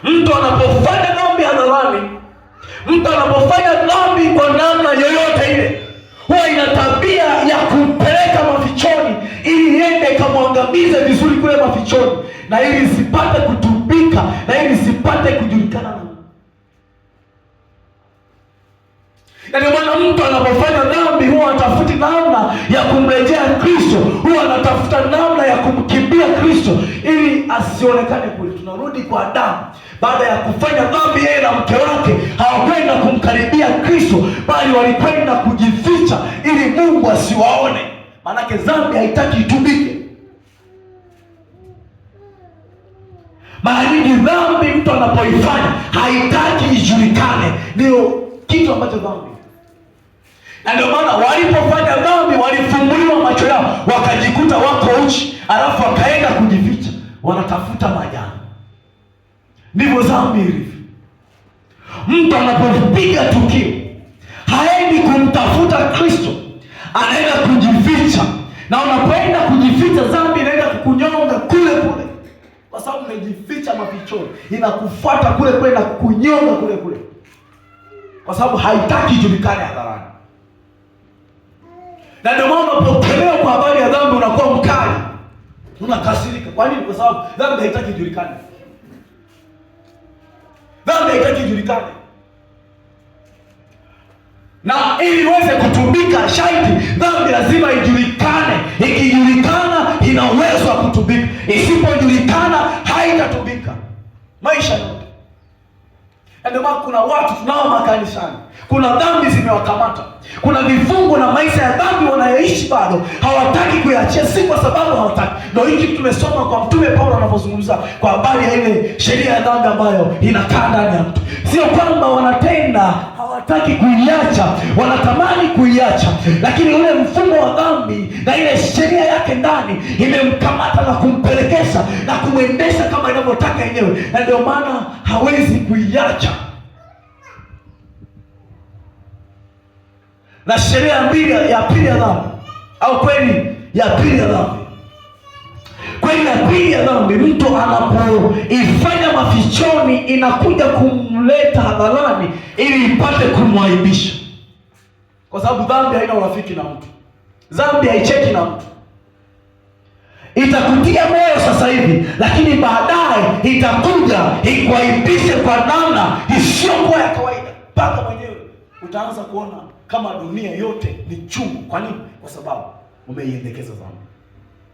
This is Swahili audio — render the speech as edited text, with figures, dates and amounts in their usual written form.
Mtu anapofanya dhambi hadharani, mtu anapofanya dhambi kwa namna yoyote ile, huwa ina tabia ya kumpeleka mafichoni ili iende ikamwangamize vizuri kule mafichoni, na ili isipate kutubika, na ili isipate kujulikana. Na ndio maana mtu anapofanya dhambi huwa anatafuta namna ya kumrejea Kristo, huwa anatafuta namna ya kumkimbia Kristo ili asionekane kule. Tunarudi kwa Adamu. Baada ya kufanya dhambi, yeye na mke wake hawakwenda kumkaribia Kristo, bali walikwenda kujificha ili Mungu asiwaone. Maanake dhambi haitaki itubike. Mara nyingi dhambi mtu anapoifanya haitaki ijulikane. Ndio kitu ambacho dhambi. Na ndio maana walipofanya dhambi walifumbuliwa macho yao, wakajikuta wako uchi, alafu wakaenda kujificha, wanatafuta majani. Ndivyo dhambi ilivyo. Mtu anapopiga tukio haendi kumtafuta Kristo, anaenda kujificha. Na unapoenda kujificha, dhambi inaenda kukunyonga kule kule, kwa sababu umejificha mafichoni. Inakufuata kule kule na kukunyonga kule kule, kwa sababu haitaki ijulikane hadharani. Na ndio maana unapokelewa kwa habari ya dhambi unakuwa mkali, unakasirika. Kwa nini? Kwa sababu dhambi haitaki ijulikane. Dhambi haitaki ijulikane. Na ili iweze kutubika, shaiti dhambi lazima ijulikane. Ikijulikana ina uwezo wa kutubika, isipojulikana haitatubika maisha yote. Ndio maana kuna watu tunao makanisani, kuna dhambi zimewakamata, kuna vifungo na maisha ya dhambi wanayoishi bado hawataki kuiachia, si kwa sababu hawataki. Ndio hiki tumesoma kwa Mtume Paulo anapozungumza kwa habari ya ile sheria ya dhambi ambayo inakaa ndani ya mtu. Sio kwamba wanatenda, hawataki kuiacha, wanatamani kuiacha, lakini ule mfungo wa dhambi na ile sheria yake ndani imemkamata na kumpelekesha na kumwendesha kama inavyotaka yenyewe, na ndio maana hawezi kuiacha. Na sheria ya pili ya dhambi, au kweli ya pili ya dhambi, kweli ya pili ya dhambi, mtu anapoifanya mafichoni inakuja kumleta hadharani ili ipate kumwaibisha. Kwa sababu dhambi haina urafiki na mtu, dhambi haicheki na mtu. Itakutia moyo sasa hivi, lakini baadaye itakuja ikuaibishe kwa namna isiyokuwa ya kawaida, mpaka mwenyewe utaanza kuona kama dunia yote ni chungu. Kwa nini? Kwa sababu umeiendekeza dhambi.